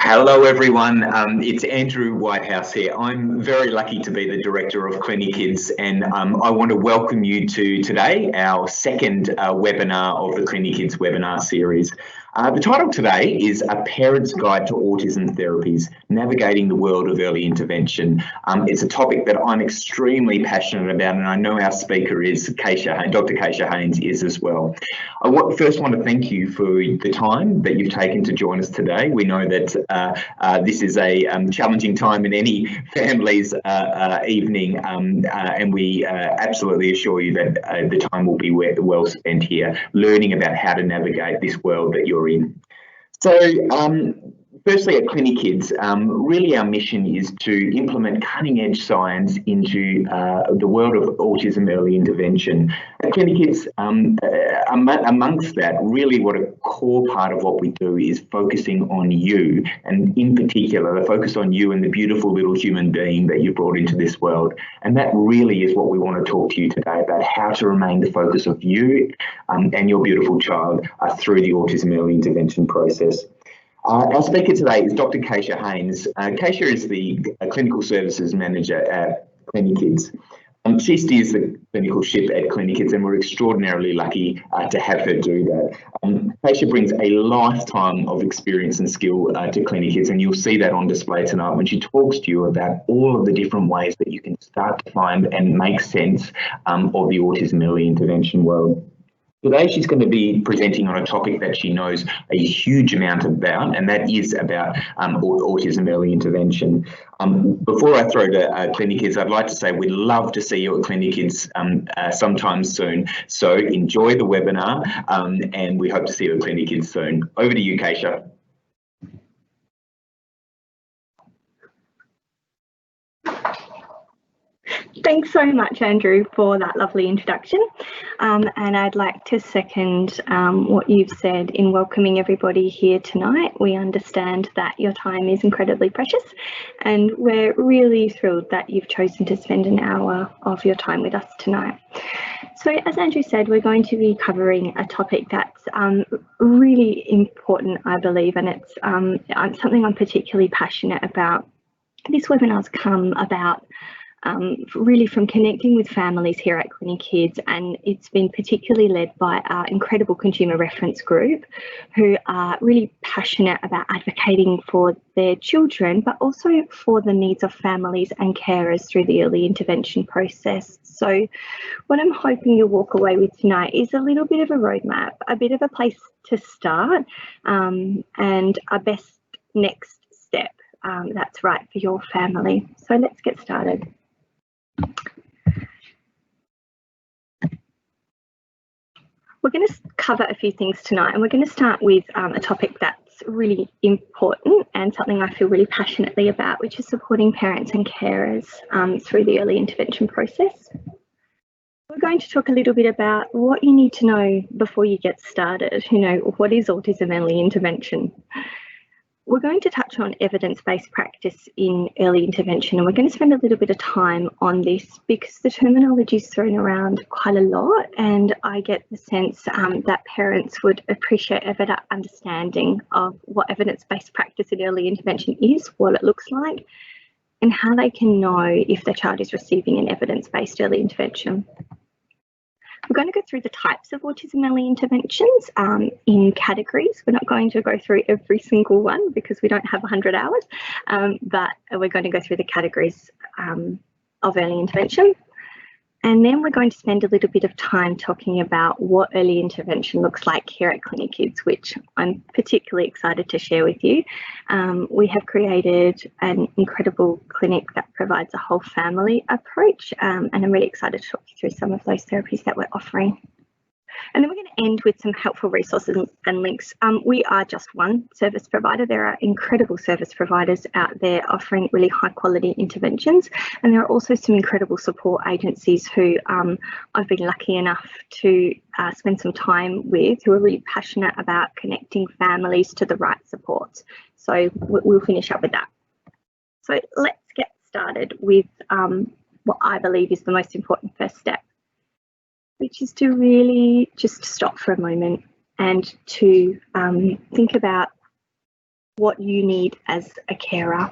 Hello everyone, it's Andrew Whitehouse here. I'm very lucky to be the director of CliniKids, and I want to welcome you to today, our second webinar of the CliniKids webinar series. The title today is A Parent's Guide to Autism Therapies, Navigating the World of Early Intervention. It's a topic that I'm extremely passionate about, and I know our speaker is Dr. Keisha Haynes is as well. I first want to thank you for the time that you've taken to join us today. We know that this is a challenging time in any family's evening, and we absolutely assure you that the time will be well spent here, learning about how to navigate this world that you're in. So firstly, at CliniKids, really our mission is to implement cutting-edge science into the world of autism early intervention. At CliniKids, amongst that, really what a core part of what we do is focusing on you, and in particular, the focus on you and the beautiful little human being that you brought into this world. And that really is what we want to talk to you today about, how to remain the focus of you and your beautiful child through the autism early intervention process. Our speaker today is Dr. Keisha Haynes. Keisha is the Clinical Services Manager at CliniKids. She steers the clinical ship at CliniKids, and we're extraordinarily lucky to have her do that. Keisha brings a lifetime of experience and skill to CliniKids, and you'll see that on display tonight when she talks to you about all of the different ways that you can start to find and make sense of the autism early intervention world. Today, she's going to be presenting on a topic that she knows a huge amount about, and that is about autism early intervention. Before I throw to CliniKids, I'd like to say we'd love to see you at CliniKids sometime soon. So enjoy the webinar, and we hope to see you at CliniKids soon. Over to you, Keisha. Thanks so much, Andrew, for that lovely introduction. And I'd like to second what you've said in welcoming everybody here tonight. We understand that your time is incredibly precious, and we're really thrilled that you've chosen to spend an hour of your time with us tonight. So as Andrew said, we're going to be covering a topic that's really important, I believe, and it's something I'm particularly passionate about. This webinar's come about really from connecting with families here at CliniKids, and it's been particularly led by our incredible consumer reference group, who are really passionate about advocating for their children, but also for the needs of families and carers through the early intervention process. So what I'm hoping you'll walk away with tonight is a little bit of a roadmap, a bit of a place to start, and a best next step that's right for your family. So let's get started. We're going to cover a few things tonight, and we're going to start with a topic that's really important and something I feel really passionately about, which is supporting parents and carers through the early intervention process. We're going to talk a little bit about what you need to know before you get started. You know, what is autism early intervention? We're going to touch on evidence-based practice in early intervention, and we're going to spend a little bit of time on this because the terminology is thrown around quite a lot, and I get the sense that parents would appreciate a better understanding of what evidence-based practice in early intervention is, what it looks like, and how they can know if their child is receiving an evidence-based early intervention. We're going to go through the types of autism early interventions in categories. We're not going to go through every single one because we don't have 100 hours, but we're going to go through the categories of early intervention. And then we're going to spend a little bit of time talking about what early intervention looks like here at CliniKids, which I'm particularly excited to share with you. We have created an incredible clinic that provides a whole family approach, and I'm really excited to talk you through some of those therapies that we're offering. And then we're going to end with some helpful resources and links. We are just one service provider. There are incredible service providers out there offering really high quality interventions. And there are also some incredible support agencies who I've been lucky enough to spend some time with, who are really passionate about connecting families to the right supports. So we'll finish up with that. So let's get started with what I believe is the most important first step, which is to really just stop for a moment and to think about what you need as a carer,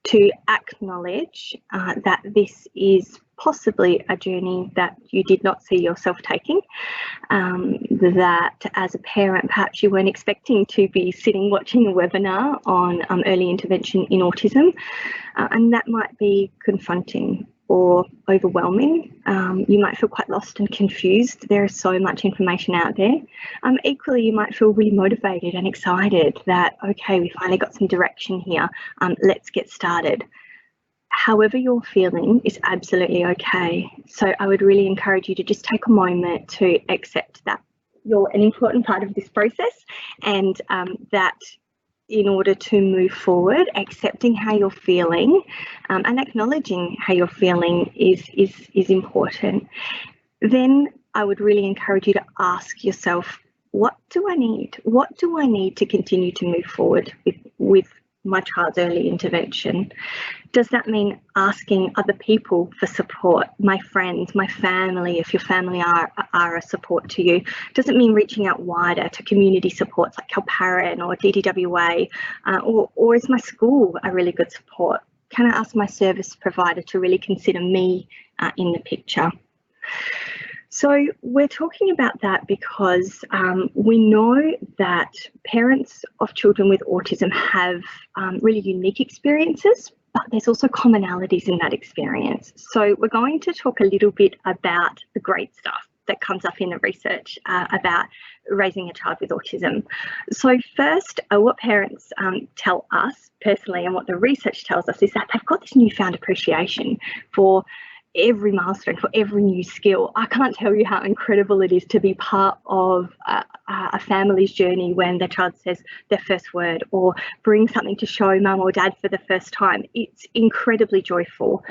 to acknowledge that this is possibly a journey that you did not see yourself taking, that as a parent perhaps you weren't expecting to be sitting watching a webinar on early intervention in autism, and that might be confronting or overwhelming. You might feel quite lost and confused. There is so much information out there. Equally, you might feel really motivated and excited that, okay, we finally got some direction here. Let's get started. However you're feeling is absolutely okay. So I would really encourage you to just take a moment to accept that you're an important part of this process, and that in order to move forward, accepting how you're feeling and acknowledging how you're feeling is important. Then I would really encourage you to ask yourself, what do I need? What do I need to continue to move forward with my child's early intervention? Does that mean asking other people for support, my friends, my family, if your family are a support to you? Does it mean reaching out wider to community supports like Calparin or DDWA, or is my school a really good support? Can I ask my service provider to really consider me in the picture? So we're talking about that because we know that parents of children with autism have really unique experiences, but there's also commonalities in that experience. So we're going to talk a little bit about the great stuff that comes up in the research about raising a child with autism. So first, what parents tell us personally, and what the research tells us, is that they've got this newfound appreciation for every milestone, for every new skill. I can't tell you how incredible it is to be part of a family's journey when their child says their first word or brings something to show mum or dad for the first time. It's incredibly joyful,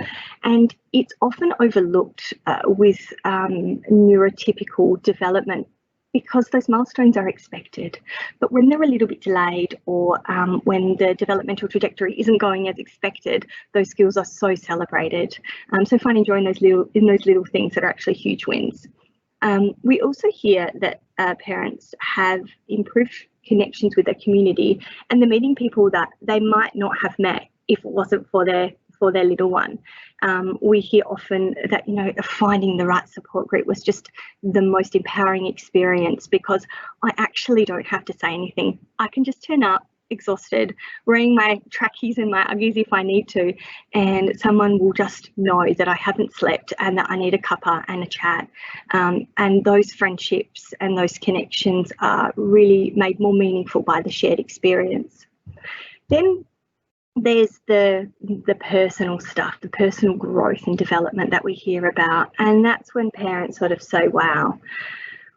and it's often overlooked with neurotypical development, because those milestones are expected. But when they're a little bit delayed, or when the developmental trajectory isn't going as expected, those skills are so celebrated. So find joy in those little things that are actually huge wins. We also hear that parents have improved connections with their community, and they're meeting people that they might not have met if it wasn't for their little one. We hear often that, finding the right support group was just the most empowering experience, because I actually don't have to say anything. I can just turn up exhausted, wearing my trackies and my Uggies if I need to, and someone will just know that I haven't slept and that I need a cuppa and a chat. And those friendships and those connections are really made more meaningful by the shared experience. Then there's the personal stuff, the personal growth and development that we hear about, and that's when parents sort of say, wow,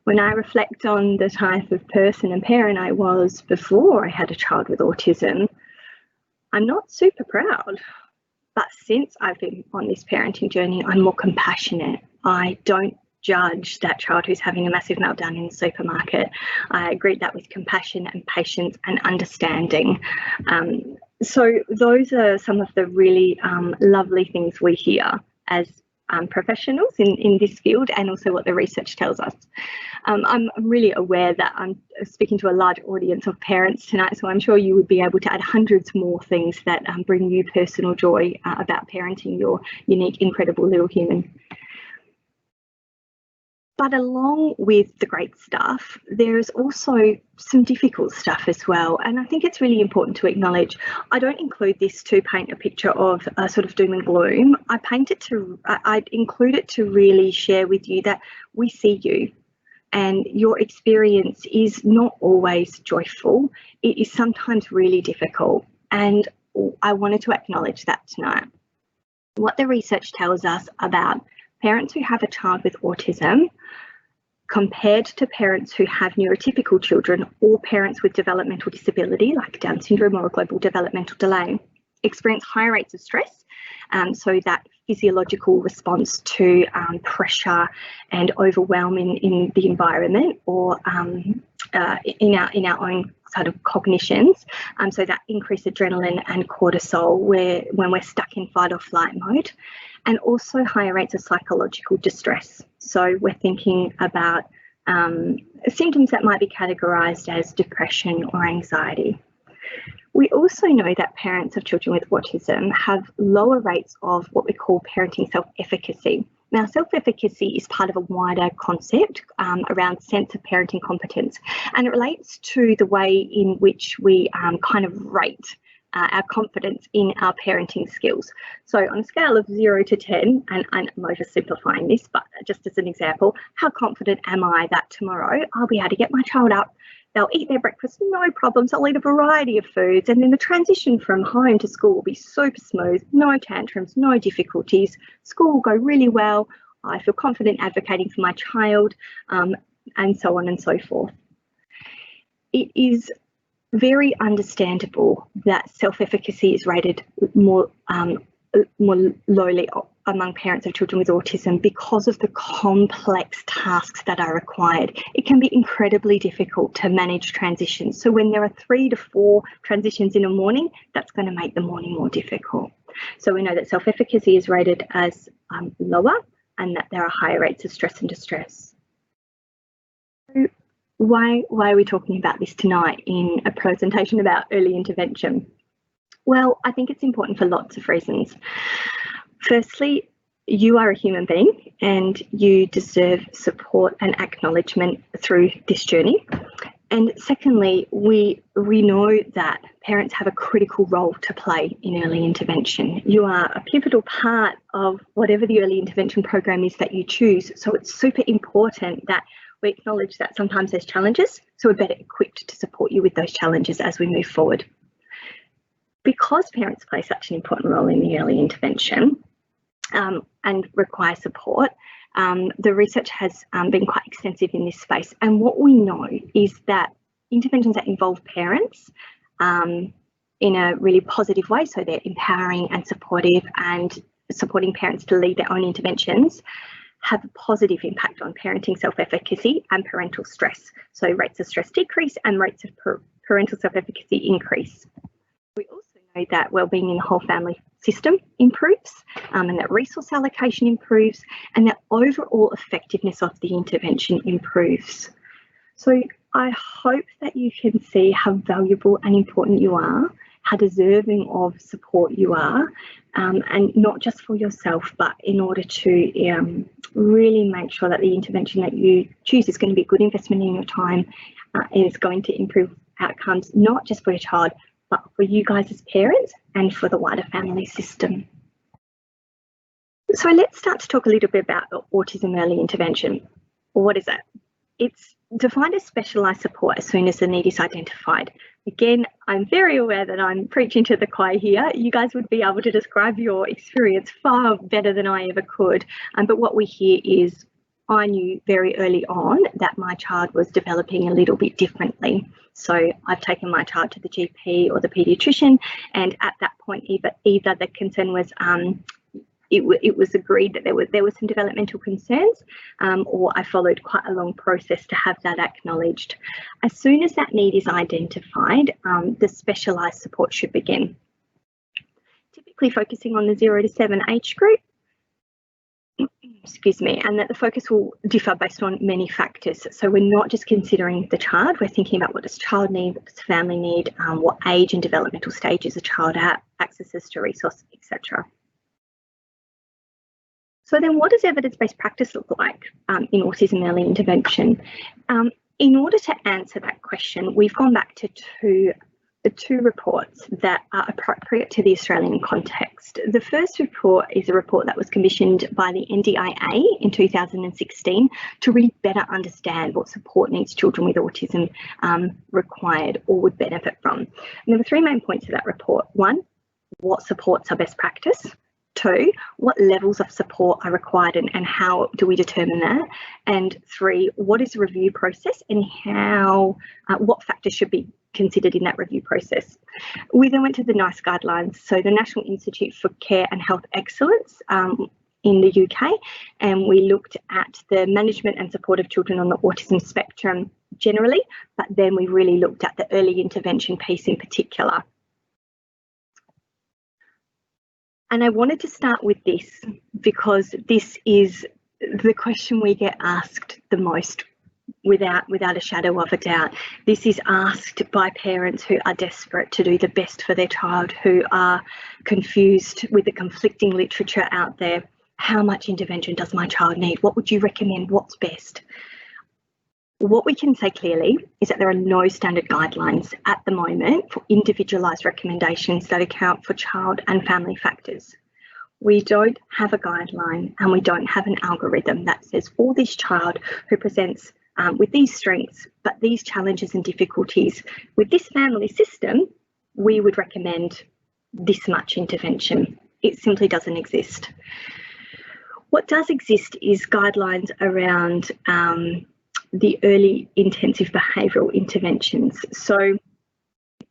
when I reflect on the type of person and parent I was before I had a child with autism, I'm not super proud. But since I've been on this parenting journey, I'm more compassionate. I don't judge that child who's having a massive meltdown in the supermarket. I greet that with compassion and patience and understanding. So those are some of the really lovely things we hear as professionals in this field, and also what the research tells us. I'm really aware that I'm speaking to a large audience of parents tonight, so I'm sure you would be able to add hundreds more things that bring you personal joy about parenting your unique, incredible little human. But along with the great stuff, there's also some difficult stuff as well. And I think it's really important to acknowledge, I don't include this to paint a picture of a sort of doom and gloom. I include it to really share with you that we see you and your experience is not always joyful. It is sometimes really difficult. And I wanted to acknowledge that tonight. What the research tells us about parents who have a child with autism compared to parents who have neurotypical children or parents with developmental disability like Down syndrome or a global developmental delay experience higher rates of stress. So that physiological response to pressure and overwhelm in the environment or in our own sort of cognitions. So that increased adrenaline and cortisol when we're stuck in fight or flight mode, and also higher rates of psychological distress. So we're thinking about symptoms that might be categorised as depression or anxiety. We also know that parents of children with autism have lower rates of what we call parenting self-efficacy. Now, self-efficacy is part of a wider concept around sense of parenting competence, and it relates to the way in which we kind of rate our confidence in our parenting skills. So on a scale of 0 to 10, and I'm oversimplifying this, but just as an example, how confident am I that tomorrow I'll be able to get my child up, they'll eat their breakfast, no problems, I'll eat a variety of foods, and then the transition from home to school will be super smooth, no tantrums, no difficulties, school will go really well, I feel confident advocating for my child, and so on and so forth. It is very understandable that self-efficacy is rated more lowly among parents of children with autism because of the complex tasks that are required. It can be incredibly difficult to manage transitions. So when there are 3 to 4 transitions in a morning, that's going to make the morning more difficult. So we know that self-efficacy is rated as lower and that there are higher rates of stress and distress. So why are we talking about this tonight in a presentation about early intervention? Well, I think it's important for lots of reasons. Firstly, you are a human being and you deserve support and acknowledgement through this journey. And secondly, we know that parents have a critical role to play in early intervention. You are a pivotal part of whatever the early intervention program is that you choose. So it's super important that we acknowledge that sometimes there's challenges, so we're better equipped to support you with those challenges as we move forward. Because parents play such an important role in the early intervention and require support, the research has been quite extensive in this space. And what we know is that interventions that involve parents in a really positive way, so they're empowering and supportive and supporting parents to lead their own interventions, have a positive impact on parenting self-efficacy and parental stress. So rates of stress decrease and rates of parental self-efficacy increase. We also know that wellbeing in the whole family system improves and that resource allocation improves and that overall effectiveness of the intervention improves. So I hope that you can see how valuable and important you are, how deserving of support you are, and not just for yourself, but in order to really make sure that the intervention that you choose is going to be a good investment in your time and is going to improve outcomes, not just for your child, but for you guys as parents and for the wider family system. So let's start to talk a little bit about autism early intervention. What is it? It's defined as specialised support as soon as the need is identified. Again, I'm very aware that I'm preaching to the choir here. You guys would be able to describe your experience far better than I ever could. But what we hear is, I knew very early on that my child was developing a little bit differently. So I've taken my child to the GP or the paediatrician, and at that point, either the concern was it was agreed that there were some developmental concerns, or I followed quite a long process to have that acknowledged. As soon as that need is identified, the specialised support should begin. Typically focusing on the 0 to 7 age group, excuse me, and that the focus will differ based on many factors. So we're not just considering the child, we're thinking about what does child need, what does family need, what age and developmental stage is a child at, accesses to resource, etc. So then what does evidence-based practice look like in autism early intervention? In order to answer that question, we've gone back to two reports that are appropriate to the Australian context. The first report is a report that was commissioned by the NDIA in 2016 to really better understand what support needs children with autism required or would benefit from. And there were three main points of that report. One, what supports are best practice? Two, what levels of support are required and how do we determine that? And three, what is the review process and what factors should be considered in that review process? We then went to the NICE guidelines, so the National Institute for Care and Health Excellence in the UK, and we looked at the management and support of children on the autism spectrum generally, but then we really looked at the early intervention piece in particular. And I wanted to start with this because this is the question we get asked the most without a shadow of a doubt. This is asked by parents who are desperate to do the best for their child, who are confused with the conflicting literature out there. How much intervention does my child need? What would you recommend? What's best? What we can say clearly is that there are no standard guidelines at the moment for individualised recommendations that account for child and family factors. We don't have a guideline and we don't have an algorithm that says for this child who presents with these strengths, but these challenges and difficulties, with this family system, we would recommend this much intervention. It simply doesn't exist. What does exist is guidelines around the early intensive behavioural interventions. So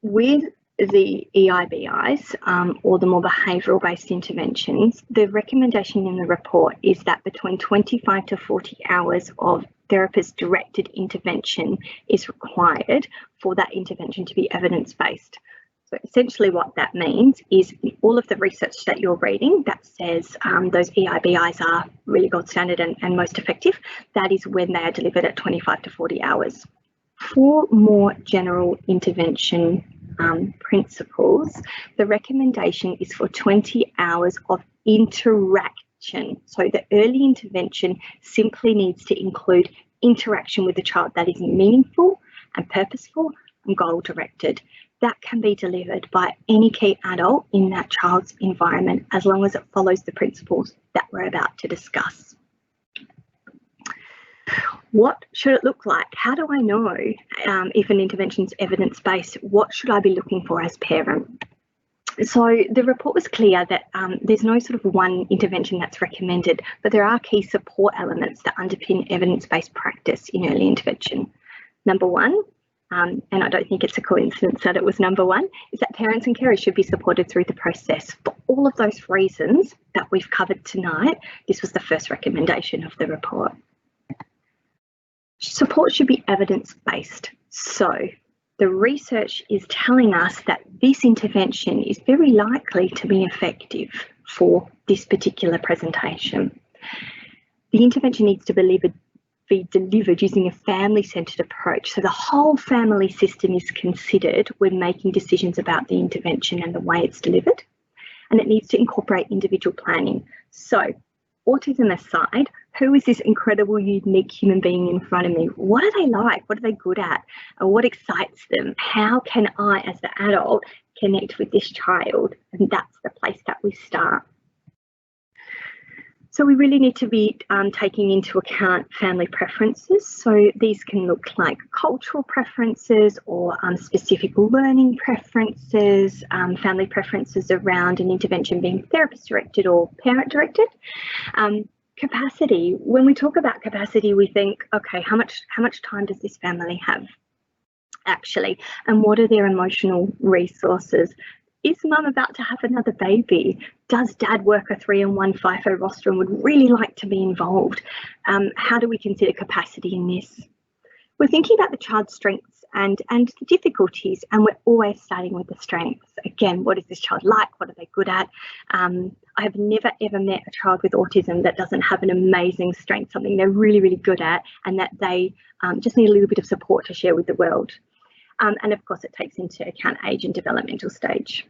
with the EIBIs or the more behavioural based interventions, the recommendation in the report is that between 25 to 40 hours of therapist directed intervention is required for that intervention to be evidence-based. So essentially what that means is all of the research that you're reading that says those EIBIs are really gold standard and most effective, that is when they are delivered at 25 to 40 hours. For more general intervention principles, the recommendation is for 20 hours of interaction. So the early intervention simply needs to include interaction with the child that is meaningful and purposeful and goal-directed. That can be delivered by any key adult in that child's environment as long as it follows the principles that we're about to discuss. What should it look like? How do I know if an intervention is evidence-based? What should I be looking for as parent? So the report was clear that there's no sort of one intervention that's recommended, but there are key support elements that underpin evidence-based practice in early intervention. Number one, and I don't think it's a coincidence that it was number one, is that parents and carers should be supported through the process. For all of those reasons that we've covered tonight, this was the first recommendation of the report. Support should be evidence-based. So the research is telling us that this intervention is very likely to be effective for this particular presentation. The intervention needs to be delivered using a family-centred approach. So the whole family system is considered when making decisions about the intervention and the way it's delivered. And it needs to incorporate individual planning. So autism aside, who is this incredible, unique human being in front of me? What are they like? What are they good at? And what excites them? How can I, as the adult, connect with this child? And that's the place that we start. So we really need to be taking into account family preferences. So these can look like cultural preferences or specific learning preferences, family preferences around an intervention being therapist directed or parent directed. Capacity. When we talk about capacity, we think, okay, how much time does this family have actually? And what are their emotional resources? Is mum about to have another baby? Does dad work a 3-in-1 FIFO roster and would really like to be involved? How do we consider capacity in this? We're thinking about the child's strengths and the difficulties, and we're always starting with the strengths. Again, what is this child like? What are they good at? I have never ever met a child with autism that doesn't have an amazing strength, something they're really, really good at, and that they just need a little bit of support to share with the world. And of course, it takes into account age and developmental stage.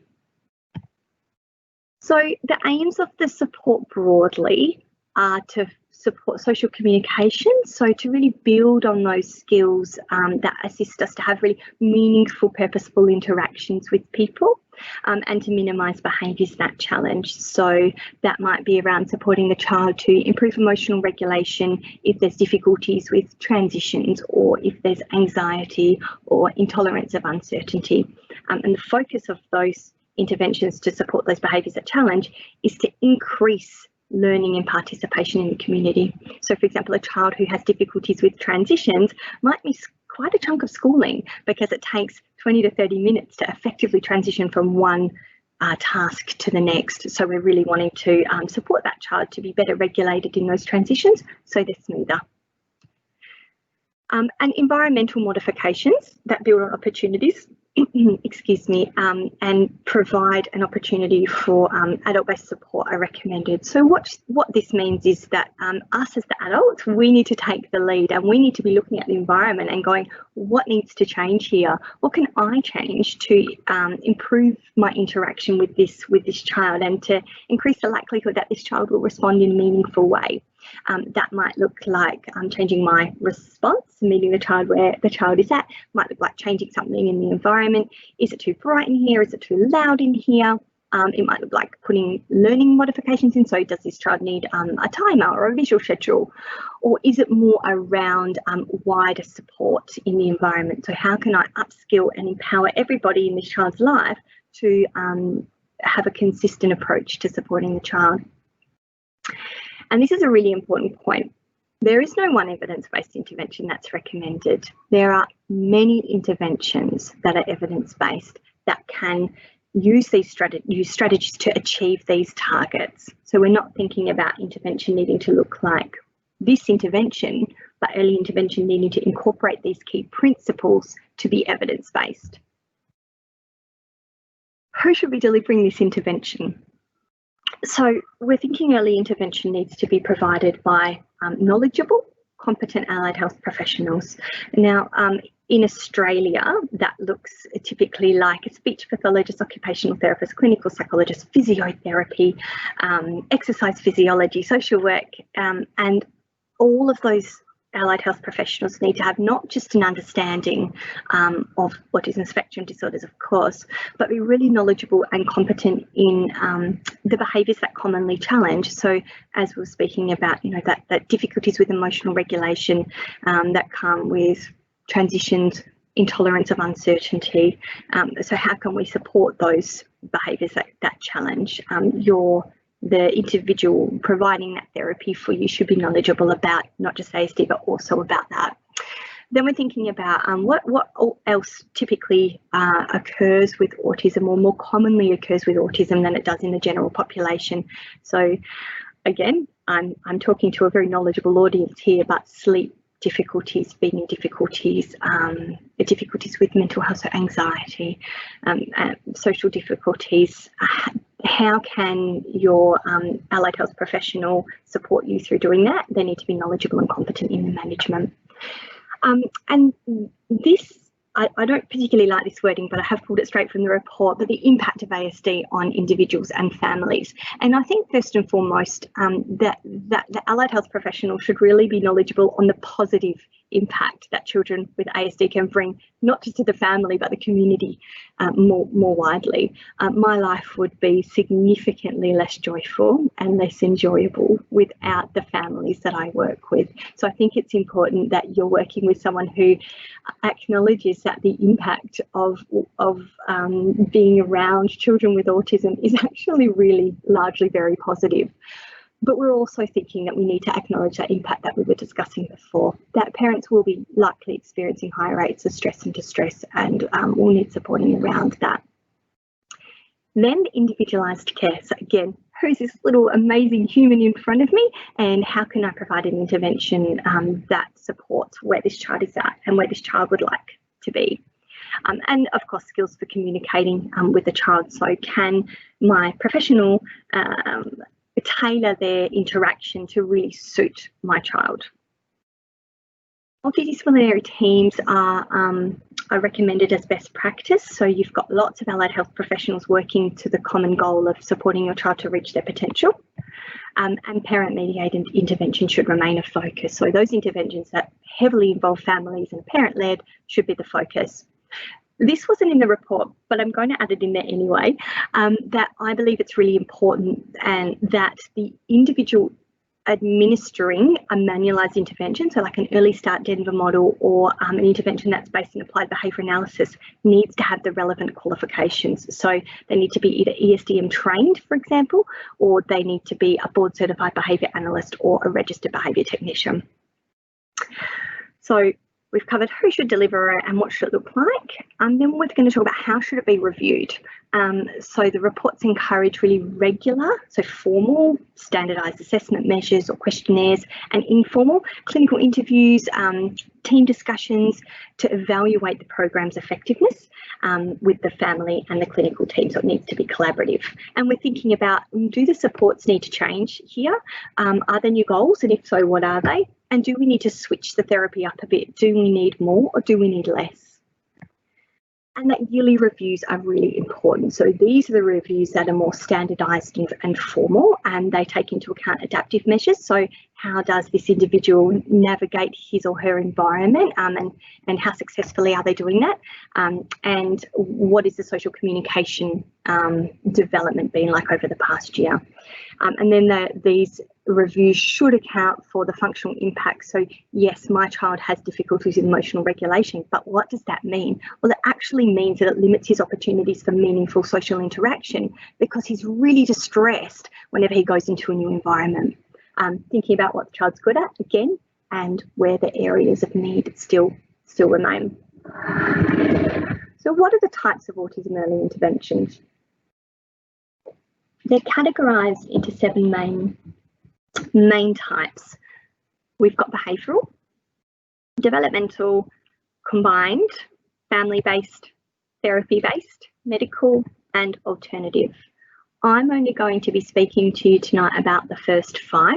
So the aims of the support broadly are to support social communication, so to really build on those skills that assist us to have really meaningful, purposeful interactions with people, and to minimise behaviours that challenge. So that might be around supporting the child to improve emotional regulation if there's difficulties with transitions, or if there's anxiety or intolerance of uncertainty. And the focus of those interventions to support those behaviours that challenge is to increase learning and participation in the community. So, for example, a child who has difficulties with transitions might miss quite a chunk of schooling because it takes 20 to 30 minutes to effectively transition from one task to the next. So we're really wanting to support that child to be better regulated in those transitions so they're smoother. And environmental modifications that build on opportunities, excuse me, and provide an opportunity for adult-based support are recommended. So what this means is that us as the adults, we need to take the lead, and we need to be looking at the environment and going, what needs to change here? What can I change to improve my interaction with this child, and to increase the likelihood that this child will respond in a meaningful way? That might look like changing my response, meeting the child where the child is at. Might look like changing something in the environment. Is it too bright in here? Is it too loud in here? It might look like putting learning modifications in. So does this child need a timer or a visual schedule? Or is it more around wider support in the environment? So how can I upskill and empower everybody in this child's life to have a consistent approach to supporting the child? And this is a really important point. There is no one evidence-based intervention that's recommended. There are many interventions that are evidence-based that can use these strategies to achieve these targets. So we're not thinking about intervention needing to look like this intervention, but early intervention needing to incorporate these key principles to be evidence-based. Who should be delivering this intervention? So we're thinking early intervention needs to be provided by knowledgeable, competent allied health professionals. Now, in Australia, that looks typically like a speech pathologist, occupational therapist, clinical psychologist, physiotherapy, exercise physiology, social work, and all of those allied health professionals need to have not just an understanding of autism spectrum disorders, of course, but be really knowledgeable and competent in the behaviours that commonly challenge. So as we were speaking about, that difficulties with emotional regulation that come with transitions, intolerance of uncertainty. So how can we support those behaviours that challenge? The individual providing that therapy for you should be knowledgeable about not just ASD, but also about that. Then we're thinking about what else typically occurs with autism, or more commonly occurs with autism than it does in the general population. So again, I'm talking to a very knowledgeable audience here, but sleep difficulties, feeding difficulties, difficulties with mental health, so anxiety, social difficulties. How can your allied health professional support you through doing that? They need to be knowledgeable and competent in the management. And this, I don't particularly like this wording, but I have pulled it straight from the report, but the impact of ASD on individuals and families. And I think first and foremost that the allied health professional should really be knowledgeable on the positive impact that children with ASD can bring, not just to the family, but the community more widely. My life would be significantly less joyful and less enjoyable without the families that I work with. So I think it's important that you're working with someone who acknowledges that the impact of being around children with autism is actually really largely very positive. But we're also thinking that we need to acknowledge that impact that we were discussing before, that parents will be likely experiencing high rates of stress and distress, and will need supporting around that. Then individualised care. So again, who's this little amazing human in front of me, and how can I provide an intervention that supports where this child is at and where this child would like to be? And of course, skills for communicating with the child. So can my professional tailor their interaction to really suit my child? Multidisciplinary teams are recommended as best practice. So you've got lots of allied health professionals working to the common goal of supporting your child to reach their potential. and parent-mediated intervention should remain a focus. So those interventions that heavily involve families and parent-led should be the focus. This wasn't in the report, but I'm going to add it in there anyway, that I believe it's really important and that the individual administering a manualised intervention, so like an early start Denver model or an intervention that's based in applied behaviour analysis, needs to have the relevant qualifications. So they need to be either ESDM trained, for example, or they need to be a board certified behaviour analyst or a registered behaviour technician. So we've covered who should deliver it and what should it look like. Then we're going to talk about how should it be reviewed. So the reports encourage really regular, so formal, standardised assessment measures or questionnaires, and informal clinical interviews, team discussions to evaluate the program's effectiveness with the family and the clinical team. So it needs to be collaborative. And we're thinking about, do the supports need to change here? Are there new goals? And if so, what are they? And do we need to switch the therapy up a bit? Do we need more or do we need less? And that yearly reviews are really important. So these are the reviews that are more standardised and formal, and they take into account adaptive measures. So how does this individual navigate his or her environment, and how successfully are they doing that? And what is the social communication development been like over the past year? And then these reviews should account for the functional impact. So yes, my child has difficulties in emotional regulation, but what does that mean? Well, it actually means that it limits his opportunities for meaningful social interaction because he's really distressed whenever he goes into a new environment. Thinking about what the child's good at again, and where the areas of need still remain. So what are the types of autism early interventions? They're categorised into 7 main types. We've got behavioural, developmental, combined, family-based, therapy-based, medical, and alternative. I'm only going to be speaking to you tonight about the first 5.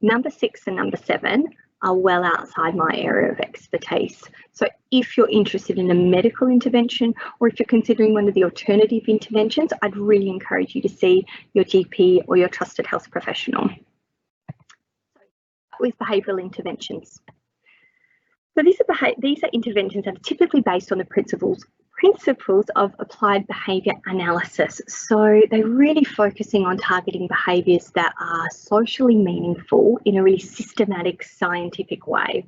Number 6 and number 7 are well outside my area of expertise. So if you're interested in a medical intervention, or if you're considering one of the alternative interventions, I'd really encourage you to see your GP or your trusted health professional. With behavioural interventions. So these are interventions that are typically based on the principles of applied behaviour analysis. So they're really focusing on targeting behaviours that are socially meaningful in a really systematic, scientific way.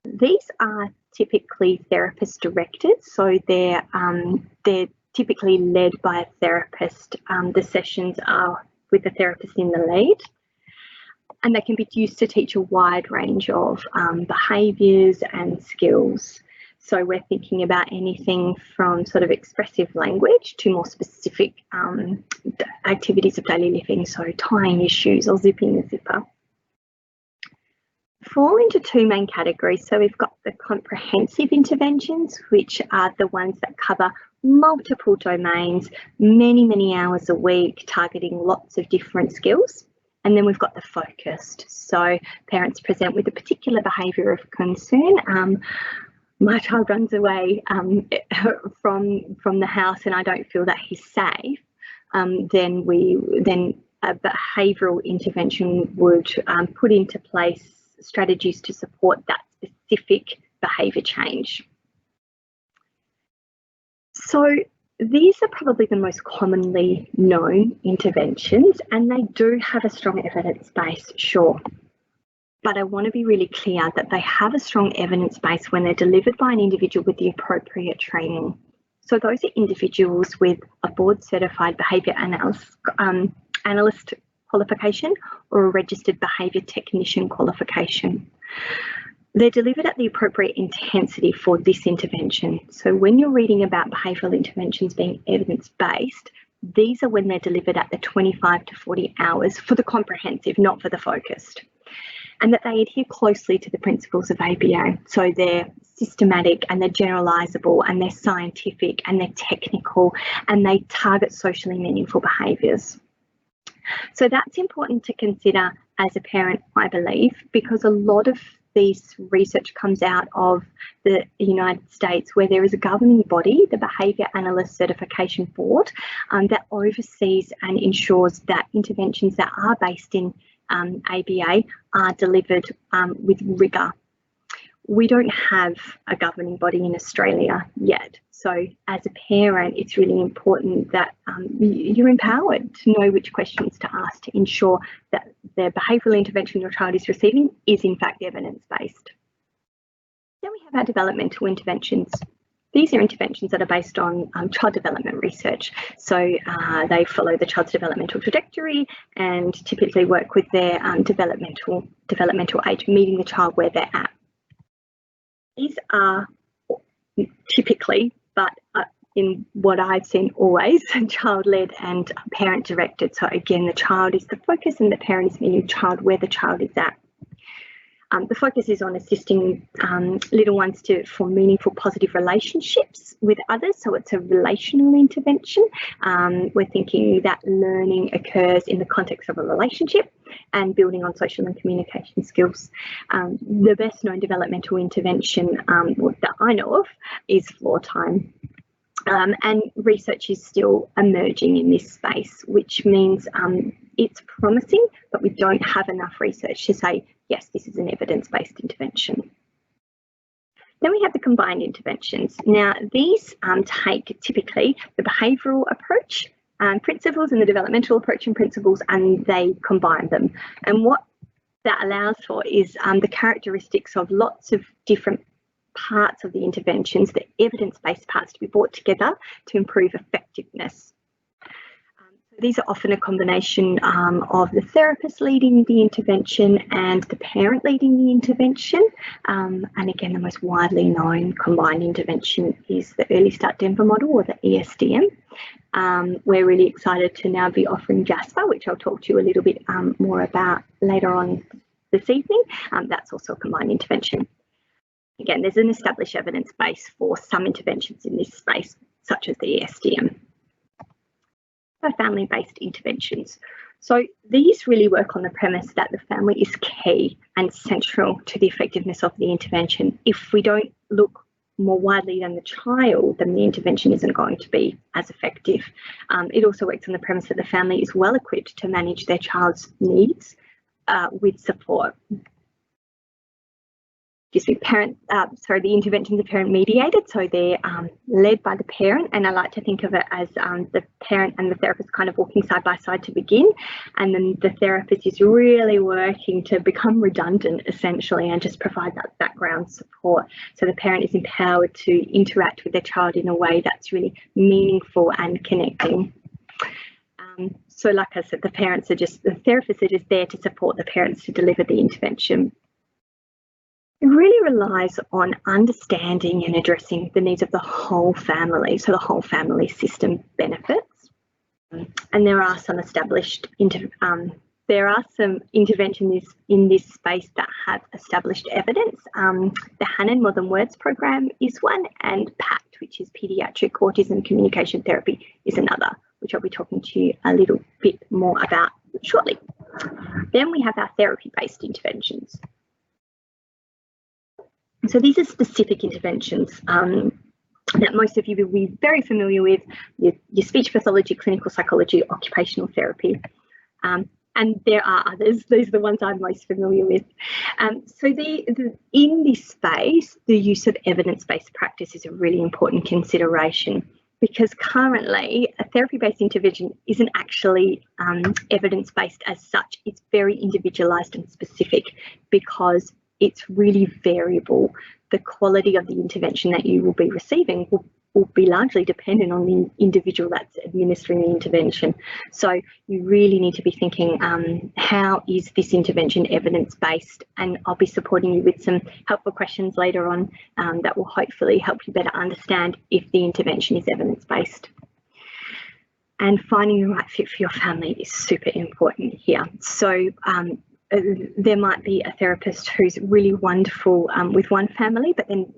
These are typically therapist directed, so they're typically led by a therapist. The sessions are with the therapist in the lead. And they can be used to teach a wide range of behaviours and skills. So we're thinking about anything from sort of expressive language to more specific activities of daily living, so tying your shoes or zipping the zipper. Fall into 2 main categories. So we've got the comprehensive interventions, which are the ones that cover multiple domains, many hours a week, targeting lots of different skills. And then we've got the focused. So parents present with a particular behaviour of concern. My child runs away from the house and I don't feel that he's safe. Then a behavioural intervention would put into place strategies to support that specific behaviour change. So these are probably the most commonly known interventions, and they do have a strong evidence base, sure. But I want to be really clear that they have a strong evidence base when they're delivered by an individual with the appropriate training. So those are individuals with a board certified behaviour analyst qualification or a registered behaviour technician qualification. They're delivered at the appropriate intensity for this intervention. So when you're reading about behavioural interventions being evidence-based, these are when they're delivered at the 25 to 40 hours for the comprehensive, not for the focused. And that they adhere closely to the principles of ABA. So they're systematic and they're generalisable and they're scientific and they're technical and they target socially meaningful behaviours. So that's important to consider as a parent, I believe, because a lot of this research comes out of the United States, where there is a governing body, the Behaviour Analyst Certification Board, that oversees and ensures that interventions that are based in ABA are delivered with rigour. We don't have a governing body in Australia yet. So as a parent, it's really important that you're empowered to know which questions to ask to ensure that the behavioural intervention your child is receiving is in fact evidence-based. Then we have our developmental interventions. These are interventions that are based on child development research. So they follow the child's developmental trajectory and typically work with their developmental age, meeting the child where they're at. These are typically, but in what I've seen always, child-led and parent-directed. So again, the child is the focus and the parent is meeting the child where the child is at. The focus is on assisting little ones to form meaningful, positive relationships with others. So it's a relational intervention. We're thinking that learning occurs in the context of a relationship and building on social and communication skills. The best known developmental intervention that I know of is floor time. And research is still emerging in this space, which means it's promising, but we don't have enough research to say, yes, this is an evidence-based intervention. Then we have the combined interventions. Now, these take typically the behavioural approach principles and the developmental approach and principles, and they combine them. And what that allows for is the characteristics of lots of different parts of the interventions, the evidence-based parts, to be brought together to improve effectiveness. These are often a combination of the therapist leading the intervention and the parent leading the intervention. And again, the most widely known combined intervention is the Early Start Denver model, or the ESDM. We're really excited to now be offering JASPER, which I'll talk to you a little bit more about later on this evening. That's also a combined intervention. Again, there's an established evidence base for some interventions in this space, such as the ESDM. Family-based interventions. So these really work on the premise that the family is key and central to the effectiveness of the intervention. If we don't look more widely than the child, then the intervention isn't going to be as effective. It also works on the premise that the family is well equipped to manage their child's needs with support. The interventions are parent mediated, so they're led by the parent, and I like to think of it as the parent and the therapist kind of walking side by side to begin, and then the therapist is really working to become redundant essentially and just provide that background support, so the parent is empowered to interact with their child in a way that's really meaningful and connecting. So like I said, the therapists are just there to support the parents to deliver the intervention. It really relies on understanding and addressing the needs of the whole family, so the whole family system benefits. And there are some established interventions in this space that have established evidence. The Hannon More Than Words program is one, and PACT, which is Pediatric Autism Communication Therapy, is another, which I'll be talking to you a little bit more about shortly. Then we have our therapy-based interventions. So these are specific interventions that most of you will be very familiar with, your speech pathology, clinical psychology, occupational therapy. And there are others. These are the ones I'm most familiar with. So in this space, the use of evidence-based practice is a really important consideration, because currently a therapy-based intervention isn't actually evidence-based as such. It's very individualised and specific because it's really variable. The quality of the intervention that you will be receiving will be largely dependent on the individual that's administering the intervention. So you really need to be thinking, how is this intervention evidence-based? And I'll be supporting you with some helpful questions later on that will hopefully help you better understand if the intervention is evidence-based. And finding the right fit for your family is super important here. So there might be a therapist who's really wonderful with one family, but then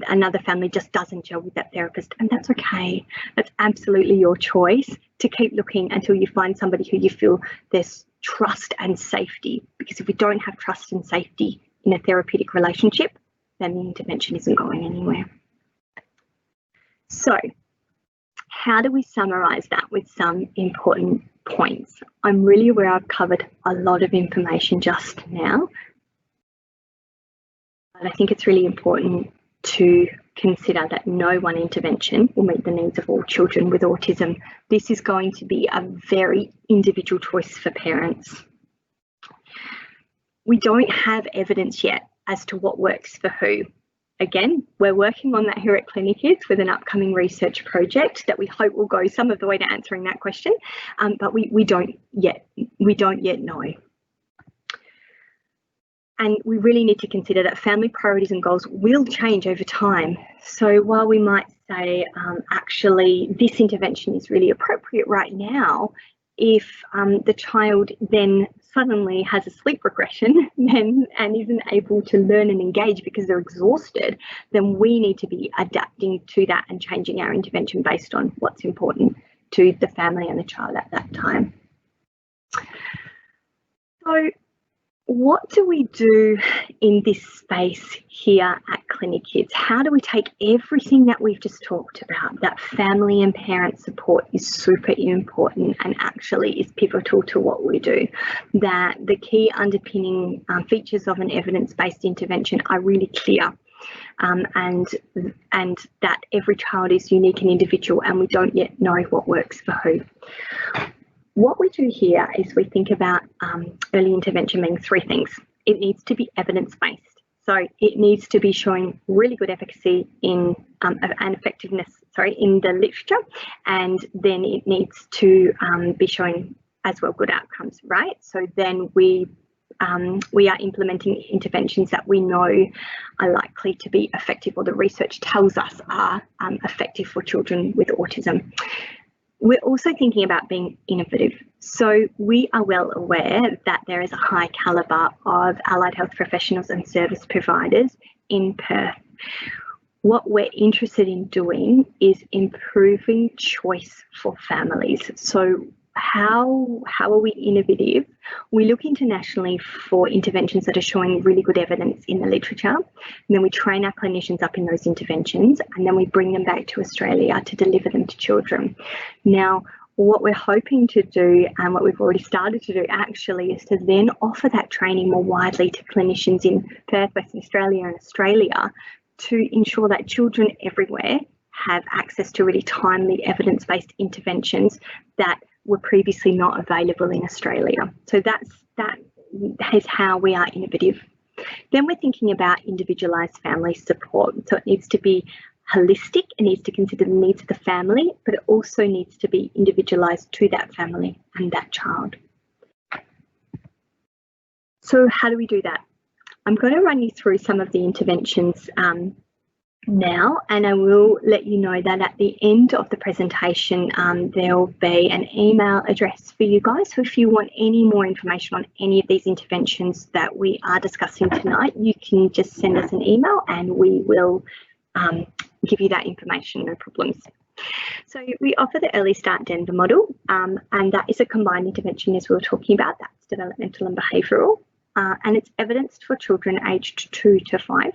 another family just doesn't gel with that therapist, and that's okay. That's absolutely your choice to keep looking until you find somebody who you feel there's trust and safety, because if we don't have trust and safety, in a therapeutic relationship, then the intervention isn't going anywhere. So how do we summarise that with some important points? I'm really aware I've covered a lot of information just now, but I think it's really important to consider that no one intervention will meet the needs of all children with autism. This is going to be a very individual choice for parents. We don't have evidence yet as to what works for who. Again, we're working on that here at CliniKids with an upcoming research project that we hope will go some of the way to answering that question, but we don't yet know. And we really need to consider that family priorities and goals will change over time. So while we might say, actually, this intervention is really appropriate right now, if the child then suddenly has a sleep regression and isn't able to learn and engage because they're exhausted, then we need to be adapting to that and changing our intervention based on what's important to the family and the child at that time. So what do we do in this space here at CliniKids? How do we take everything that we've just talked about, that family and parent support is super important and actually is pivotal to what we do, that the key underpinning features of an evidence-based intervention are really clear, and that every child is unique and individual, and we don't yet know what works for who. What we do here is we think about early intervention being three things. It needs to be evidence-based. So it needs to be showing really good efficacy and effectiveness, in the literature, and then it needs to be showing as well good outcomes, right? So then we are implementing interventions that we know are likely to be effective, or the research tells us are effective for children with autism. We're also thinking about being innovative. So we are well aware that there is a high calibre of allied health professionals and service providers in Perth. What we're interested in doing is improving choice for families. So how are we innovative? We look internationally for interventions that are showing really good evidence in the literature, and then we train our clinicians up in those interventions, and then we bring them back to Australia to deliver them to children. Now, what we're hoping to do, and what we've already started to do actually, is to then offer that training more widely to clinicians in Perth, Western Australia and Australia, to ensure that children everywhere have access to really timely evidence-based interventions that were previously not available in Australia. So that is how we are innovative. Then we're thinking about individualised family support. So it needs to be holistic, it needs to consider the needs of the family, but it also needs to be individualised to that family and that child. So how do we do that? I'm going to run you through some of the interventions now, and I will let you know that at the end of the presentation there will be an email address for you guys. So if you want any more information on any of these interventions that we are discussing tonight, you can just send us an email and we will give you that information, no problems. So we offer the Early Start Denver model, and that is a combined intervention, as we were talking about. That's developmental and behavioural, and it's evidenced for children aged 2 to 5.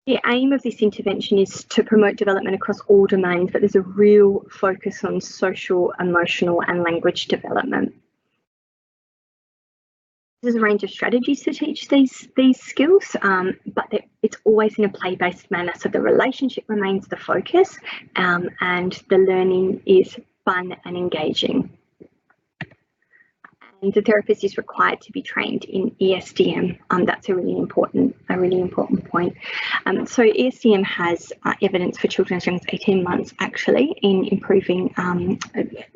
The aim of this intervention is to promote development across all domains, but there's a real focus on social, emotional and language development. There's a range of strategies to teach these skills, but it's always in a play-based manner. So the relationship remains the focus, and the learning is fun and engaging. And the therapist is required to be trained in ESDM. That's a really important point. So ESDM has evidence for children as young as 18 months, actually, in improving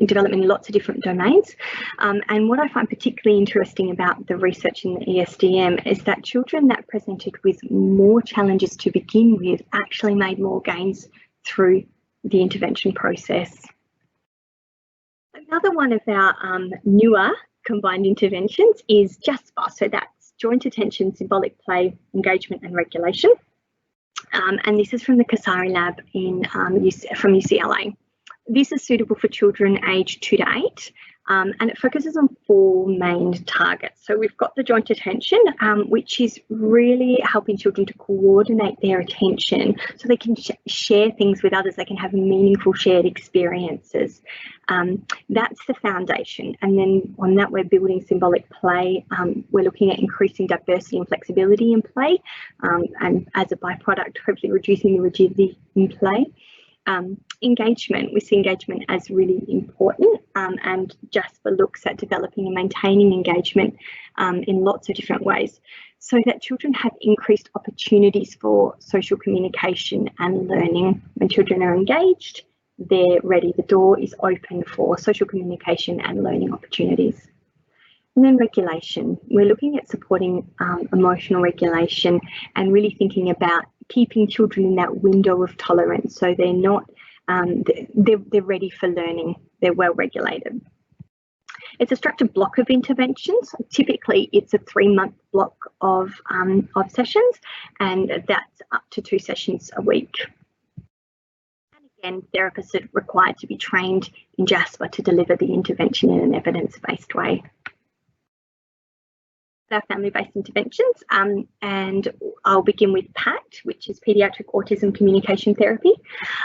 development in lots of different domains. And what I find particularly interesting about the research in the ESDM is that children that presented with more challenges to begin with actually made more gains through the intervention process. Another one of our newer combined interventions is JASPER. So that's joint attention, symbolic play, engagement and regulation. And this is from the Kasari lab from UCLA. This is suitable for children aged 2 to 8. And it focuses on 4 main targets. So we've got the joint attention, which is really helping children to coordinate their attention so they can share things with others. They can have meaningful shared experiences. That's the foundation. And then on that, we're building symbolic play. We're looking at increasing diversity and flexibility in play, and as a byproduct, hopefully reducing the rigidity in play. Engagement, we see engagement as really important, and Jasper looks at developing and maintaining engagement in lots of different ways so that children have increased opportunities for social communication and learning. When children are engaged, they're ready, the door is open for social communication and learning opportunities. And then regulation, we're looking at supporting emotional regulation and really thinking about keeping children in that window of tolerance so they're not, they're ready for learning, they're well regulated. It's a structured block of interventions. Typically it's a 3-month block of sessions, and that's up to 2 sessions a week. And again, therapists are required to be trained in Jasper to deliver the intervention in an evidence-based way. Our family-based interventions, and I'll begin with PACT, which is Paediatric Autism Communication Therapy.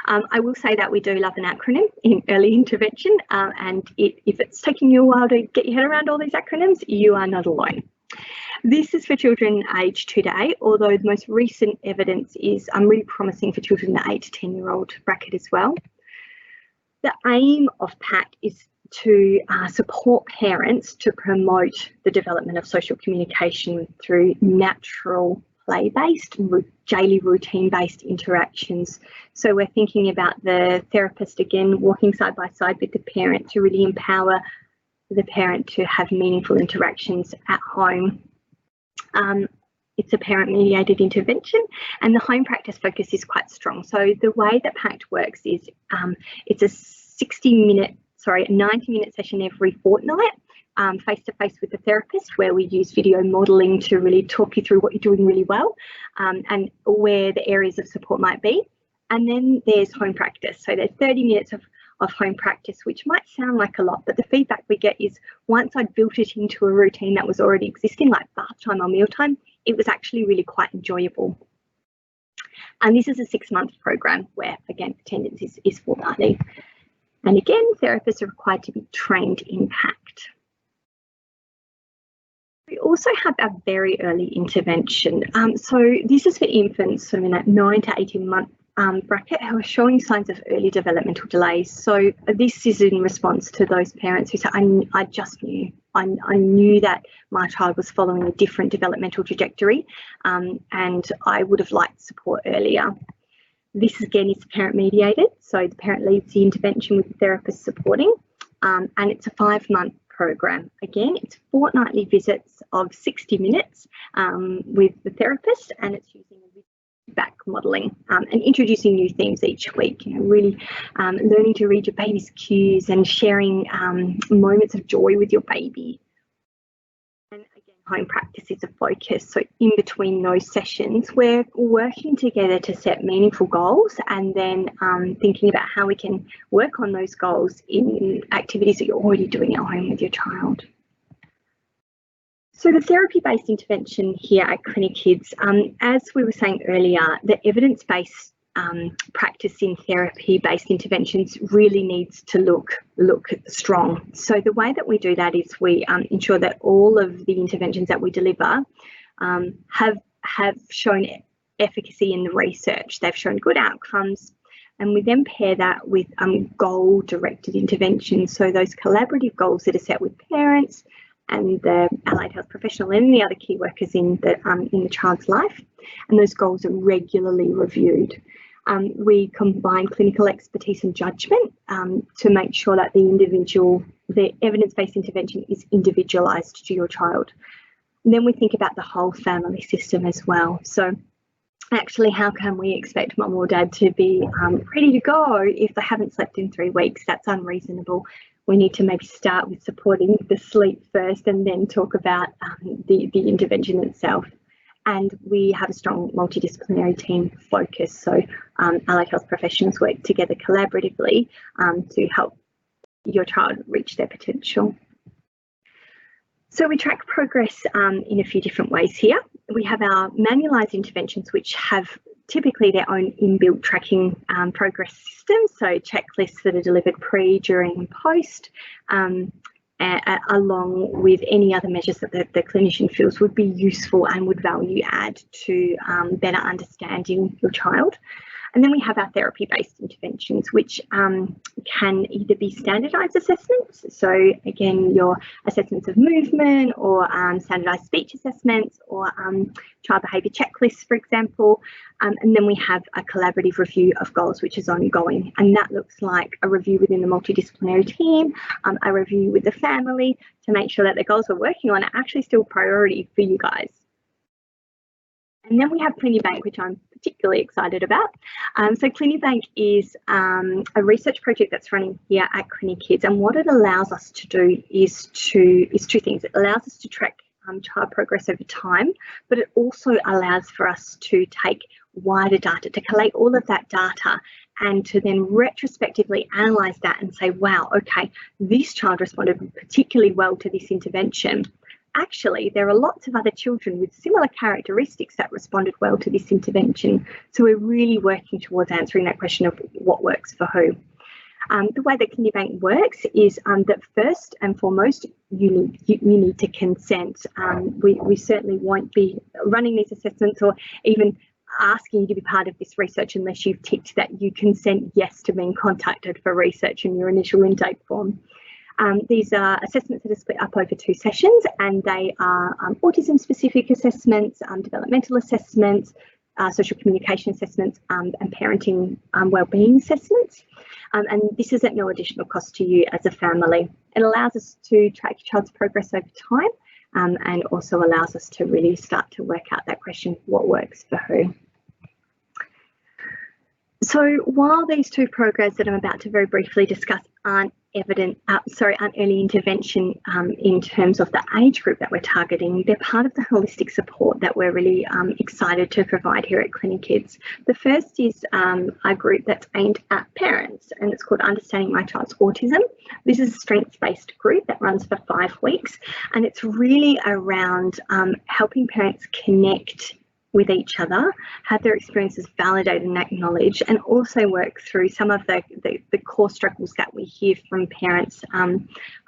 I will say that we do love an acronym in early intervention, and if it's taking you a while to get your head around all these acronyms, you are not alone. This is for children aged 2 to 8, although the most recent evidence is really promising for children in the 8 to 10-year-old bracket as well. The aim of PACT is to support parents to promote the development of social communication through natural play-based, daily routine-based interactions. So we're thinking about the therapist, again, walking side by side with the parent to really empower the parent to have meaningful interactions at home. It's a parent-mediated intervention, and the home practice focus is quite strong. So the way that PACT works is it's a 90-minute session every fortnight, face-to-face with the therapist, where we use video modelling to really talk you through what you're doing really well, and where the areas of support might be. And then there's home practice. So there's 30 minutes of home practice, which might sound like a lot, but the feedback we get is once I'd built it into a routine that was already existing, like bath time or mealtime, it was actually really quite enjoyable. And this is a 6-month program where, again, attendance is fortnightly. And again, therapists are required to be trained in PACT. We also have a very early intervention. So this is for infants sort of in that 9 to 18-month bracket who are showing signs of early developmental delays. So this is in response to those parents who say, I just knew. I knew that my child was following a different developmental trajectory, and I would have liked support earlier. This again is parent mediated, so the parent leads the intervention with the therapist supporting, and it's a 5-month program. Again, it's fortnightly visits of 60 minutes with the therapist, and it's using feedback modelling and introducing new themes each week. Really learning to read your baby's cues and sharing moments of joy with your baby. And again, home practice is a focus. So in between those sessions, we're working together to set meaningful goals, and then thinking about how we can work on those goals in activities that you're already doing at home with your child. So the therapy-based intervention here at CliniKids, as we were saying earlier, the evidence-based practice in therapy-based interventions really needs to look strong. So the way that we do that is we ensure that all of the interventions that we deliver have shown efficacy in the research. They've shown good outcomes, and we then pair that with goal-directed interventions. So those collaborative goals that are set with parents and the allied health professional and the other key workers in the child's life, and those goals are regularly reviewed. We combine clinical expertise and judgment to make sure that the evidence-based intervention is individualised to your child. And then we think about the whole family system as well. So actually, how can we expect mum or dad to be ready to go if they haven't slept in 3 weeks? That's unreasonable. We need to maybe start with supporting the sleep first and then talk about the intervention itself. and we have a strong multidisciplinary team focus. So allied health professionals work together collaboratively to help your child reach their potential. So we track progress in a few different ways here. We have our manualised interventions, which have typically their own inbuilt tracking progress systems, so checklists that are delivered pre, during and post, along with any other measures that the clinician feels would be useful and would value add to better understanding your child. And then we have our therapy-based interventions, which can either be standardised assessments, so again, your assessments of movement, or standardised speech assessments, or child behaviour checklists, for example. And then we have a collaborative review of goals, which is ongoing, and that looks like a review within the multidisciplinary team, a review with the family to make sure that the goals we're working on are actually still priority for you guys. And then we have CliniBank, which I'm particularly excited about. So CliniBank is a research project that's running here at CliniKids, and what it allows us to do is two things. It allows us to track child progress over time, but it also allows for us to take wider data, to collate all of that data, and to then retrospectively analyse that and say, wow, okay, this child responded particularly well to this intervention. Actually, there are lots of other children with similar characteristics that responded well to this intervention. So we're really working towards answering that question of what works for who. The way that CliniBank works is that first and foremost, you need to consent. We certainly won't be running these assessments or even asking you to be part of this research unless you've ticked that you consent yes to being contacted for research in your initial intake form. These are assessments that are split up over 2 sessions, and they are autism specific assessments, developmental assessments, social communication assessments, and parenting wellbeing assessments. And this is at no additional cost to you as a family. It allows us to track your child's progress over time, and also allows us to really start to work out that question, what works for who. So while these 2 programs that I'm about to very briefly discuss aren't early intervention in terms of the age group that we're targeting, they're part of the holistic support that we're really excited to provide here at CliniKids. The first is a group that's aimed at parents, and it's called Understanding My Child's Autism. This is a strengths-based group that runs for 5 weeks, and it's really around helping parents connect with each other, have their experiences validated and acknowledged, and also work through some of the core struggles that we hear from parents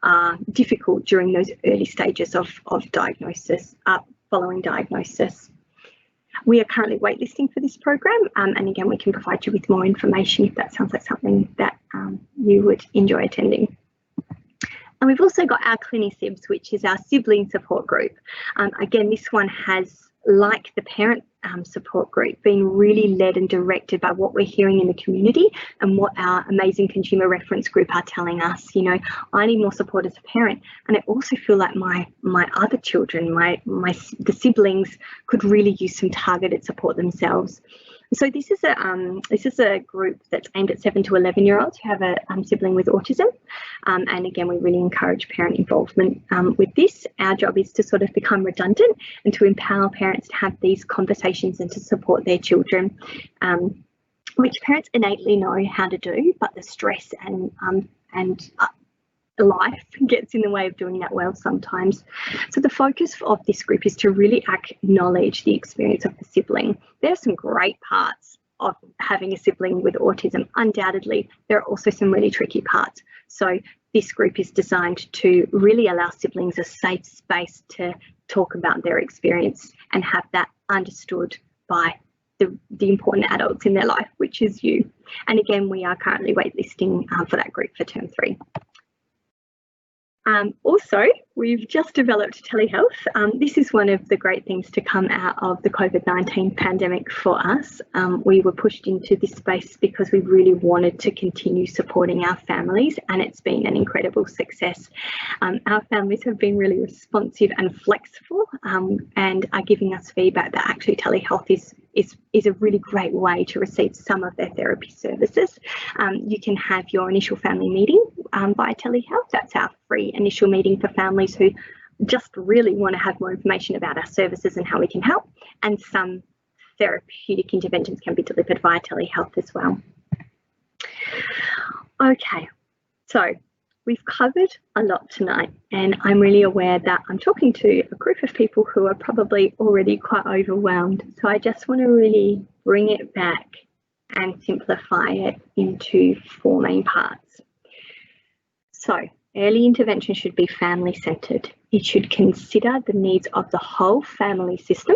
are difficult during those early stages of diagnosis, following diagnosis. We are currently waitlisting for this program, and again, we can provide you with more information if that sounds like something that you would enjoy attending. And we've also got our CliniSibs, which is our sibling support group. Again, this one has, like the parent support group, being really led and directed by what we're hearing in the community and what our amazing consumer reference group are telling us. You know, I need more support as a parent, and I also feel like my other children, the siblings, could really use some targeted support themselves. So this is a group that's aimed at 7 to 11-year-olds who have a sibling with autism, and again, we really encourage parent involvement with this. Our job is to sort of become redundant and to empower parents to have these conversations and to support their children, which parents innately know how to do, but the stress and life gets in the way of doing that well sometimes. So the focus of this group is to really acknowledge the experience of the sibling. There are some great parts of having a sibling with autism. Undoubtedly, there are also some really tricky parts. So this group is designed to really allow siblings a safe space to talk about their experience and have that understood by the important adults in their life, which is you. And again, we are currently waitlisting for that group for term 3. Also, we've just developed telehealth. This is one of the great things to come out of the COVID-19 pandemic for us. We were pushed into this space because we really wanted to continue supporting our families, and it's been an incredible success. Our families have been really responsive and flexible, and are giving us feedback that actually telehealth is a really great way to receive some of their therapy services. You can have your initial family meeting via telehealth. That's our free initial meeting for families who just really want to have more information about our services and how we can help, and some therapeutic interventions can be delivered via telehealth as well. Okay, so we've covered a lot tonight, and I'm really aware that I'm talking to a group of people who are probably already quite overwhelmed. So I just want to really bring it back and simplify it into 4 main parts. So early intervention should be family-centred. It should consider the needs of the whole family system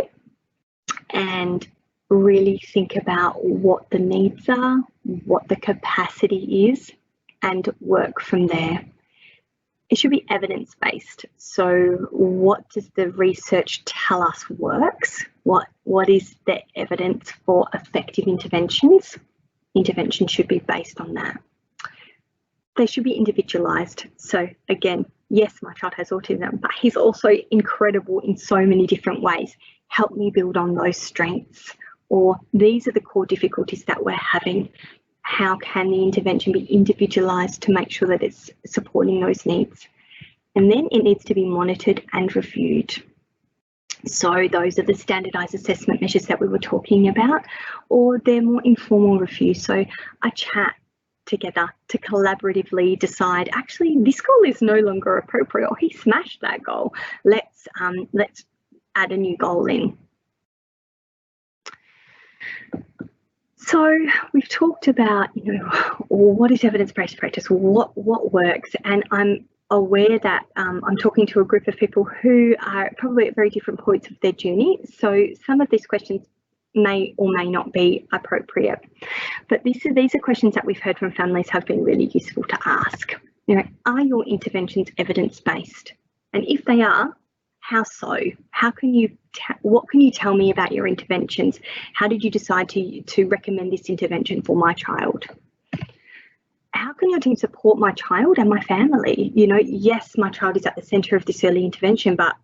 and really think about what the needs are, what the capacity is, and work from there. It should be evidence-based. So what does the research tell us works? What is the evidence for effective interventions? Intervention should be based on that. They should be individualised. So again, yes, my child has autism, but he's also incredible in so many different ways. Help me build on those strengths. Or these are the core difficulties that we're having. How can the intervention be individualised to make sure that it's supporting those needs? And then it needs to be monitored and reviewed. So those are the standardised assessment measures that we were talking about, or they're more informal reviews. So a chat together to collaboratively decide, actually, this goal is no longer appropriate, or he smashed that goal. Let's add a new goal in. So we've talked about, what is evidence-based practice, what works, and I'm aware that I'm talking to a group of people who are probably at very different points of their journey. So some of these questions may or may not be appropriate, but these are questions that we've heard from families have been really useful to ask. Are your interventions evidence-based? And if they are, how so? What can you tell me about your interventions? How did you decide to recommend this intervention for my child? How can your team support my child and my family? Yes, my child is at the centre of this early intervention, but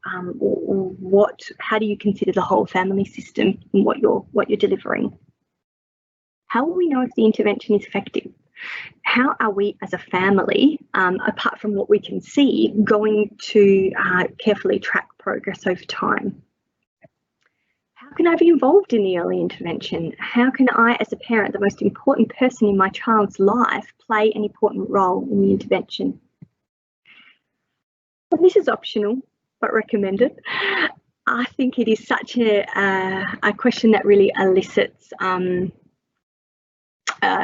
how do you consider the whole family system in what you're delivering? How will we know if the intervention is effective? How are we as a family, apart from what we can see, going to carefully track progress over time? How can I be involved in the early intervention? How can I, as a parent, the most important person in my child's life, play an important role in the intervention? And this is optional, but recommended. I think it is such a question that really elicits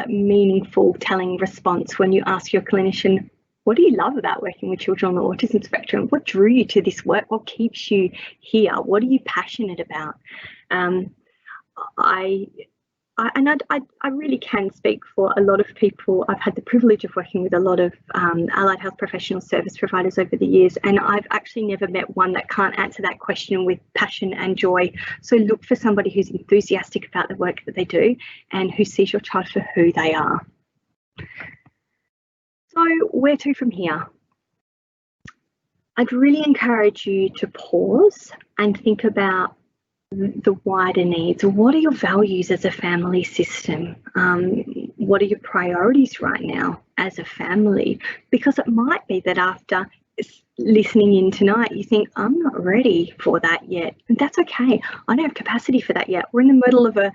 meaningful, telling response when you ask your clinician, what do you love about working with children on the autism spectrum? What drew you to this work? What keeps you here? What are you passionate about? I really can speak for a lot of people. I've had the privilege of working with a lot of allied health professional service providers over the years, and I've actually never met one that can't answer that question with passion and joy. So look for somebody who's enthusiastic about the work that they do and who sees your child for who they are. So where to from here? I'd really encourage you to pause and think about the wider needs. What are your values as a family system? What are your priorities right now as a family? Because it might be that after listening in tonight, you think, I'm not ready for that yet. And that's okay. I don't have capacity for that yet. We're in the middle of a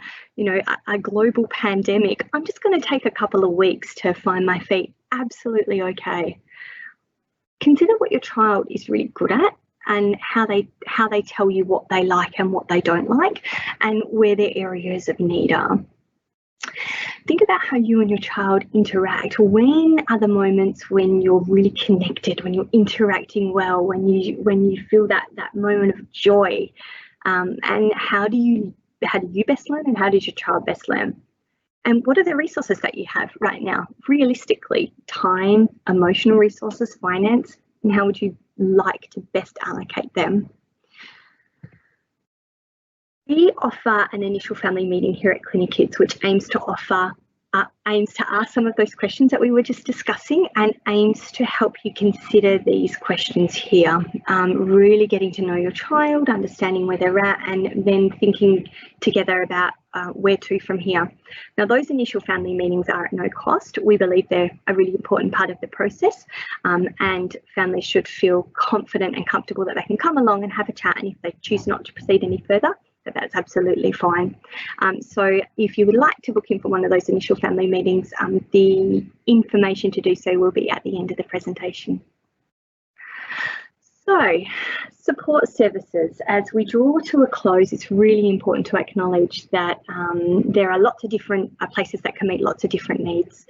global pandemic. I'm just going to take a couple of weeks to find my feet. Absolutely okay. Consider what your child is really good at and how they tell you what they like and what they don't like, and where their areas of need are. Think about how you and your child interact. When are the moments when you're really connected, when you're interacting well, when you feel that moment of joy? And how do you best learn, and how does your child best learn? And what are the resources that you have right now? Realistically, time, emotional resources, finance, and how would you like to best allocate them? We offer an initial family meeting here at CliniKids, which aims to offer aims to ask some of those questions that we were just discussing, and aims to help you consider these questions here, really getting to know your child, understanding where they're at, and then thinking together about where to from here. Now, those initial family meetings are at no cost. We believe they're a really important part of the process, and families should feel confident and comfortable that they can come along and have a chat, and if they choose not to proceed any further, that's absolutely fine. So if you would like to book in for one of those initial family meetings, the information to do so will be at the end of the presentation. So, support services. As we draw to a close, it's really important to acknowledge that there are lots of different places that can meet lots of different needs.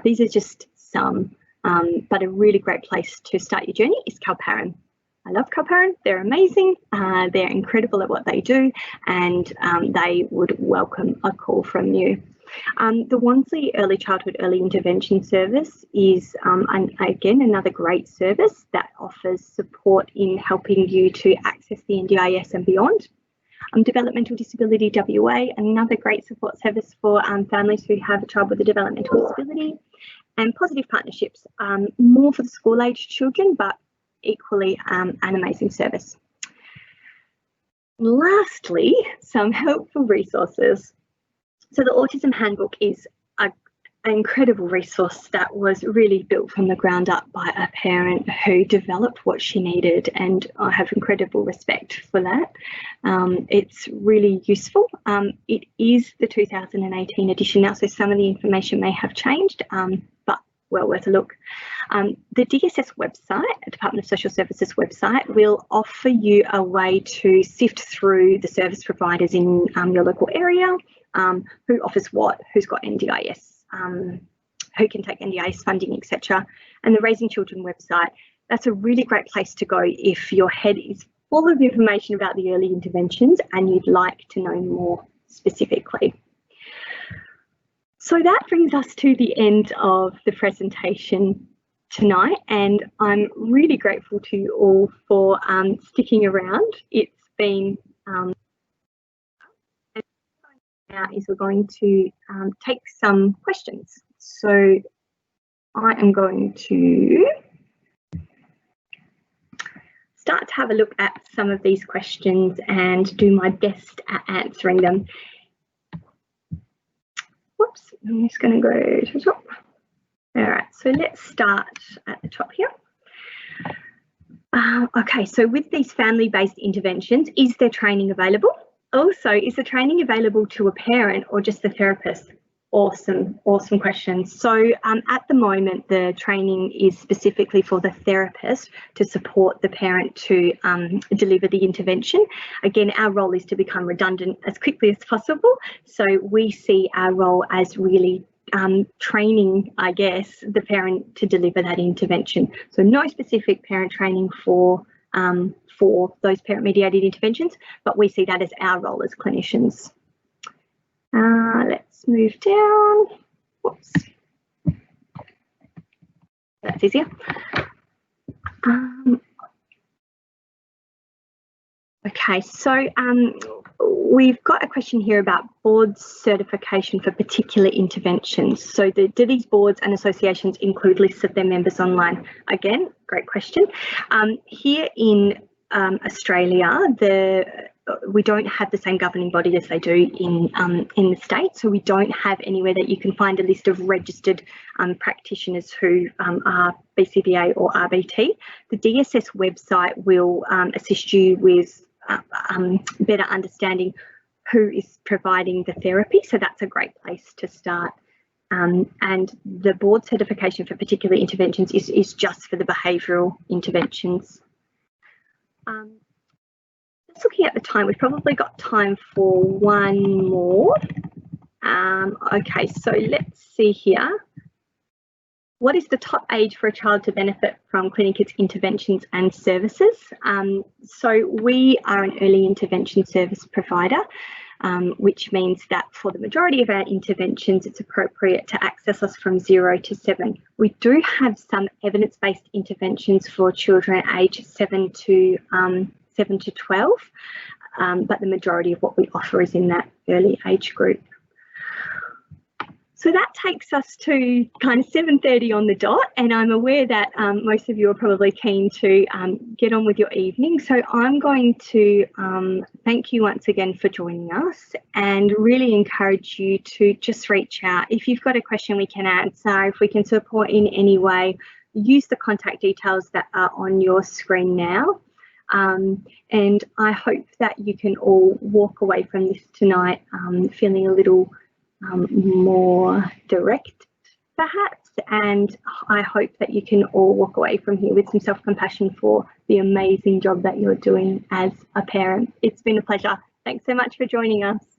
These are just some, but a really great place to start your journey is Calparan. I love Calparan. They're amazing. They're incredible at what they do, and they would welcome a call from you. The Wansley Early Childhood Early Intervention Service is, again, another great service that offers support in helping you to access the NDIS and beyond. Developmental Disability WA, another great support service for families who have a child with a developmental disability. And Positive Partnerships, more for the school-aged children, but equally an amazing service. Lastly, some helpful resources. So the Autism Handbook is an incredible resource that was really built from the ground up by a parent who developed what she needed, and I have incredible respect for that. It's really useful. It is the 2018 edition now, so some of the information may have changed, but well worth a look. The DSS website, Department of Social Services website, will offer you a way to sift through the service providers in your local area, who offers what, who's got NDIS, who can take NDIS funding, etc. And the Raising Children website, that's a really great place to go if your head is full of information about the early interventions and you'd like to know more specifically. So that brings us to the end of the presentation tonight, and I'm really grateful to you all for sticking around. It's been now is we're going to take some questions. So I am going to start to have a look at some of these questions and do my best at answering them. Whoops, I'm just going to go to the top. All right, so let's start at the top here. Okay, so with these family-based interventions, is there training available? Also, is the training available to a parent or just the therapist? Awesome, awesome question. So at the moment, the training is specifically for the therapist to support the parent to deliver the intervention. Again, our role is to become redundant as quickly as possible. So we see our role as really training, I guess, the parent to deliver that intervention. So no specific parent training for those parent-mediated interventions, but we see that as our role as clinicians. Let's move down. Whoops. That's easier. Okay, so we've got a question here about board certification for particular interventions. So do these boards and associations include lists of their members online? Again, great question. Here in Australia, we don't have the same governing body as they do in the States, so we don't have anywhere that you can find a list of registered practitioners who are BCBA or RBT. The DSS website will assist you with better understanding who is providing the therapy, so that's a great place to start. And the board certification for particular interventions is just for the behavioural interventions. Just looking at the time, we've probably got time for one more. Okay, so let's see here. What is the top age for a child to benefit from CliniKids interventions and services? So we are an early intervention service provider, which means that for the majority of our interventions, it's appropriate to access us from 0 to 7. We do have some evidence-based interventions for children aged 7 to 12, but the majority of what we offer is in that early age group. So that takes us to kind of 7:30 on the dot, and I'm aware that most of you are probably keen to get on with your evening. So I'm going to thank you once again for joining us and really encourage you to just reach out. If you've got a question we can answer, if we can support in any way, use the contact details that are on your screen now. And I hope that you can all walk away from this tonight feeling a little more direct perhaps, and I hope that you can all walk away from here with some self-compassion for the amazing job that you're doing as a parent. It's been a pleasure. Thanks so much for joining us.